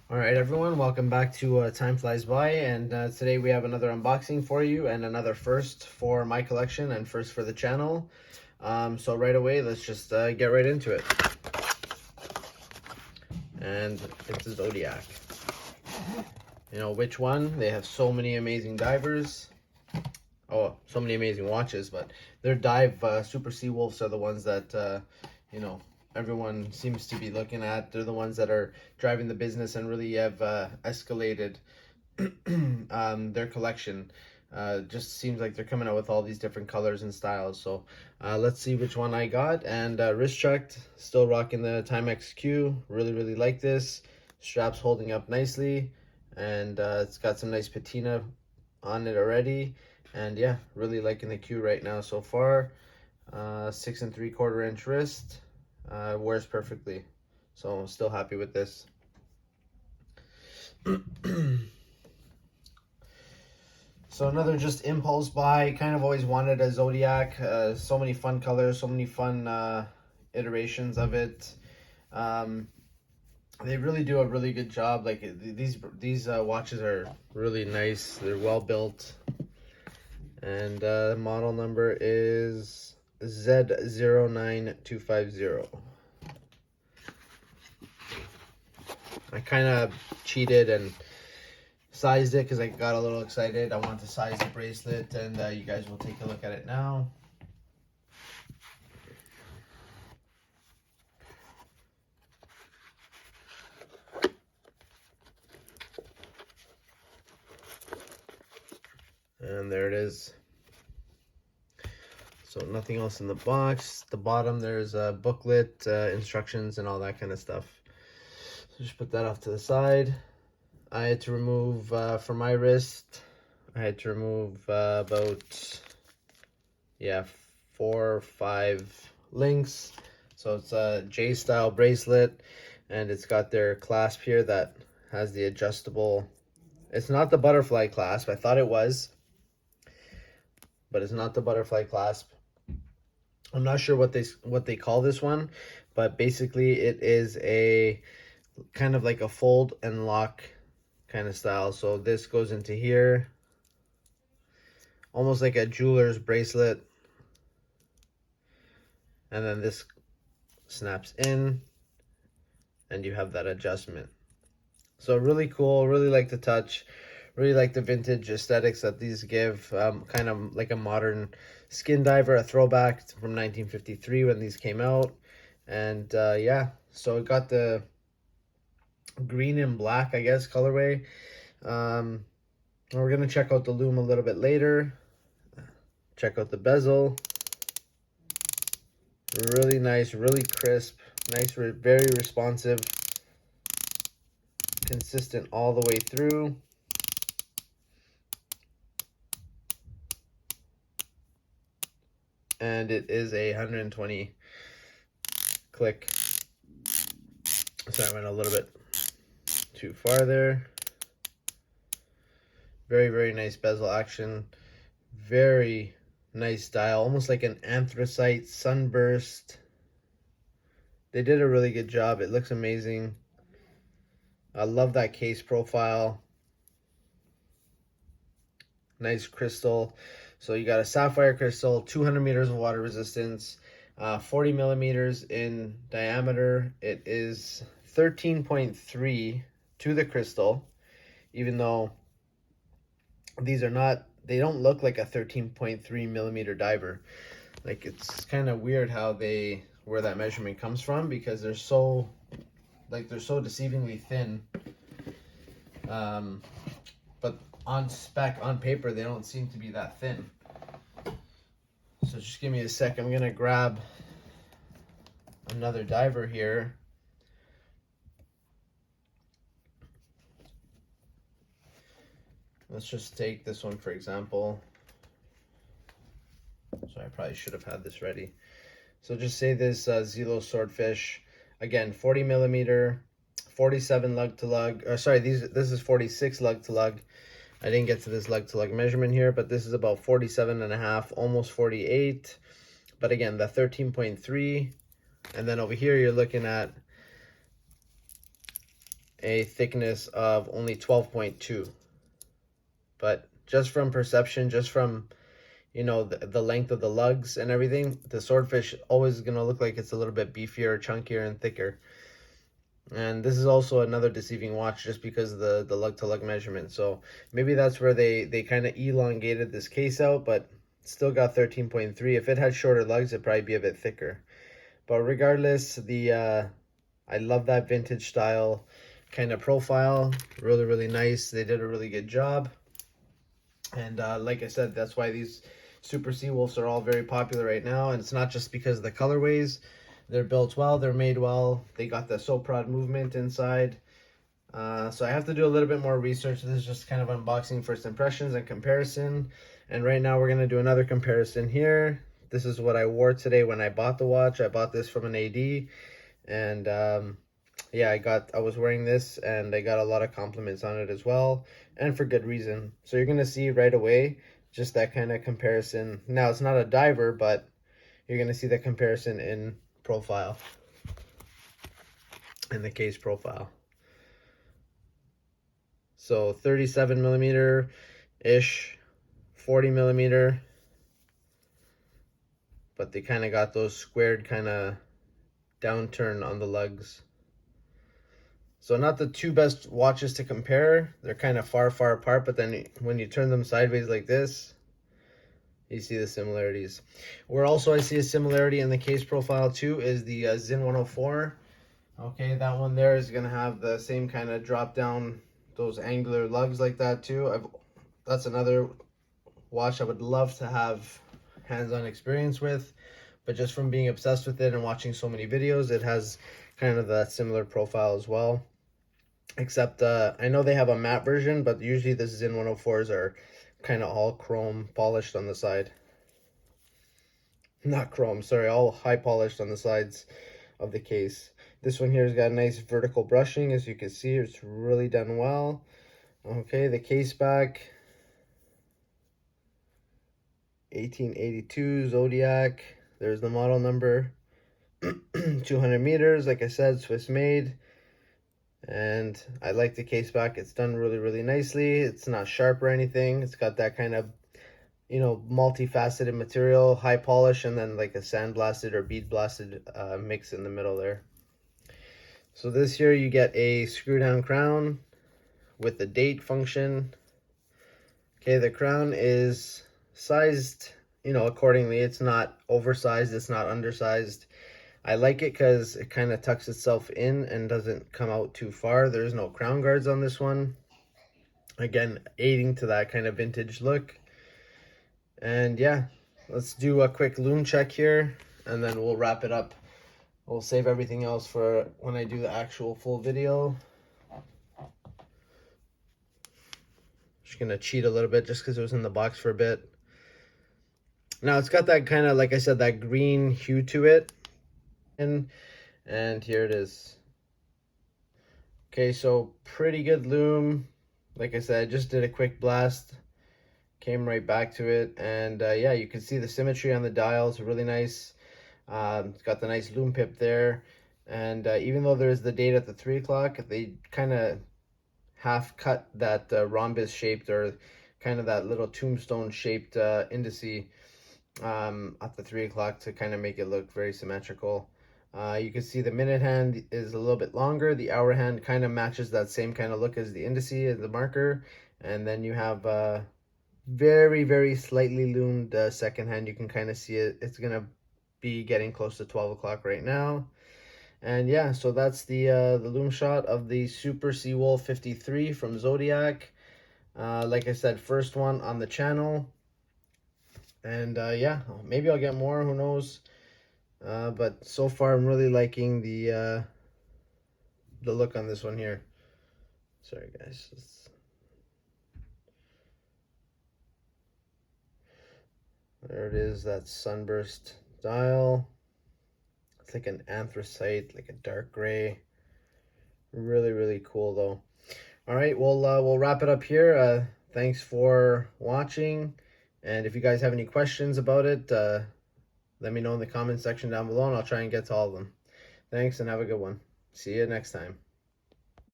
All right, everyone, welcome back to Time Flies By, and today we have another unboxing for you and another first for my collection and first for the channel. So right away, let's just get right into it. And it's a Zodiac. You know which one? They have so many amazing divers. Oh, so many amazing watches, but their dive Super Seawolves are the ones that, you know, everyone seems to be looking at. They're the ones that are driving the business and really have escalated their collection. Just seems like they're coming out with all these different colors and styles. So let's see which one I got. And wrist checked, still rocking the Timex Q. Really like this. Straps holding up nicely, and it's got some nice patina on it already. And yeah, really liking the Q right now so far. 6 3/4 inch wrist, wears perfectly. So I'm still happy with this. So another just impulse buy. Kind of always wanted a Zodiac. So many fun colors, so many fun iterations of it. They really do a really good job. Like these watches are really nice. They're well built. And model number is Z09250. I kind of cheated and sized it because I got a little excited. I want to size the bracelet, and you guys will take a look at it now. And there it is. So nothing else in the box. The bottom, there's a booklet, instructions, and all that kind of stuff. So just put that off to the side. I had to remove, for my wrist, I had to remove about, yeah, 4 or 5 links. So it's a J-style bracelet, and it's got their clasp here that has the adjustable. It's not the butterfly clasp. I thought it was, but it's not the butterfly clasp. I'm not sure what they call this one, but basically it is a kind of like a fold and lock kind of style. So this goes into here, almost like a jeweler's bracelet, and then this snaps in, and you have that adjustment. So really cool. Really like the touch. Really like the vintage aesthetics that these give. Kind of like a modern skin diver, a throwback from 1953 when these came out. And yeah, so it got the green and black, I guess, colorway. We're gonna check out the lume a little bit later. Check out the bezel. Really nice, really crisp, nice, very responsive, consistent all the way through. And it is a 120 click. So I went a little bit too far there. Very nice bezel action. Very nice dial, almost like an anthracite sunburst. They did a really good job. It looks amazing. I love that case profile. Nice crystal. So you got a sapphire crystal, 200 meters of water resistance, 40 millimeters in diameter. It is 13.3 to the crystal, even though these are not, they don't look like a 13.3 millimeter diver. Like, it's kind of weird how where that measurement comes from, because they're so, like, they're so deceivingly thin. But on spec, on paper, they don't seem to be that thin. So just give me a sec. I'm gonna grab another diver here. Let's just take this one for example. So I probably should have had this ready. So just say this Zelo Swordfish, again, 40 millimeter, 47 lug to lug. Sorry, this is 46 lug to lug. I didn't get to this lug to lug measurement here, but this is about 47 and a half, almost 48. But again, the 13.3. And then over here, you're looking at a thickness of only 12.2. But just from perception, just from, you know, the length of the lugs and everything, the swordfish always going to look like it's a little bit beefier, chunkier, and thicker. And this is also another deceiving watch just because of the lug to lug measurement. So maybe that's where they kind of elongated this case out, but still got 13.3. If it had shorter lugs, it'd probably be a bit thicker. But regardless, I love that vintage style kind of profile. Really, really nice. They did a really good job. And like I said, that's why these Super Seawolves are all very popular right now. And it's not just because of the colorways. They're built well, they're made well. They got the soap prod movement inside. So I have to do a little bit more research. This is just kind of unboxing first impressions and comparison. And right now we're going to do another comparison here. This is what I wore today when I bought the watch. I bought this from an AD. And yeah, I was wearing this and I got a lot of compliments on it as well. And for good reason. So you're going to see right away just that kind of comparison. Now, it's not a diver, but you're going to see the comparison in profile, in the case profile. So 37 millimeter ish, 40 millimeter, but they kind of got those squared kind of downturn on the lugs. So not the two best watches to compare. They're kind of far apart, but then when you turn them sideways like this, you see the similarities. Where also I see a similarity in the case profile too is the Zin 104. Okay, that one there is gonna have the same kind of drop down, those angular lugs like that too. That's another watch I would love to have hands-on experience with, but just from being obsessed with it and watching so many videos, it has kind of that similar profile as well. Except I know they have a matte version, but usually the Zin 104s are kind of all chrome polished on the side. Not chrome, sorry, all high polished on the sides of the case. This one here has got a nice vertical brushing. As you can see, it's really done well. Okay, the case back, 1882 Zodiac. There's the model number. 200 meters, like I said, Swiss made. And I like the case back. It's done really, really nicely. It's not sharp or anything. It's got that kind of, you know, multifaceted material, high polish, and then like a sandblasted or bead blasted mix in the middle there. So this here, you get a screw down crown with the date function. Okay, the crown is sized, you know, accordingly. It's not oversized, it's not undersized. I like it because it kind of tucks itself in and doesn't come out too far. There's no crown guards on this one. Again, aiding to that kind of vintage look. And yeah, let's do a quick lume check here and then we'll wrap it up. We'll save everything else for when I do the actual full video. Just gonna cheat a little bit just because it was in the box for a bit. Now it's got that kind of, like I said, that green hue to it. And here it is. Okay, so pretty good lume. Like I said, I just did a quick blast, came right back to it, and yeah, you can see the symmetry on the dial. It's really nice. It's got the nice lume pip there, and even though there's the date at the 3 o'clock, they kind of half cut that rhombus shaped, or kind of that little tombstone shaped indice at the 3 o'clock to kind of make it look very symmetrical. You can see the minute hand is a little bit longer. The hour hand kind of matches that same kind of look as the indice, as the marker. And then you have very, very slightly loomed second hand. You can kind of see it. It's going to be getting close to 12 o'clock right now. And yeah, so that's the lume shot of the Super Seawolf 53 from Zodiac. Like I said, first one on the channel. And yeah, maybe I'll get more, who knows. But so far I'm really liking the look on this one here. Sorry guys. There it is, that sunburst dial. It's like an anthracite, like a dark gray. Really, really cool though. All right, we'll wrap it up here. Thanks for watching. And if you guys have any questions about it, let me know in the comment section down below and I'll try and get to all of them. Thanks and have a good one. See you next time.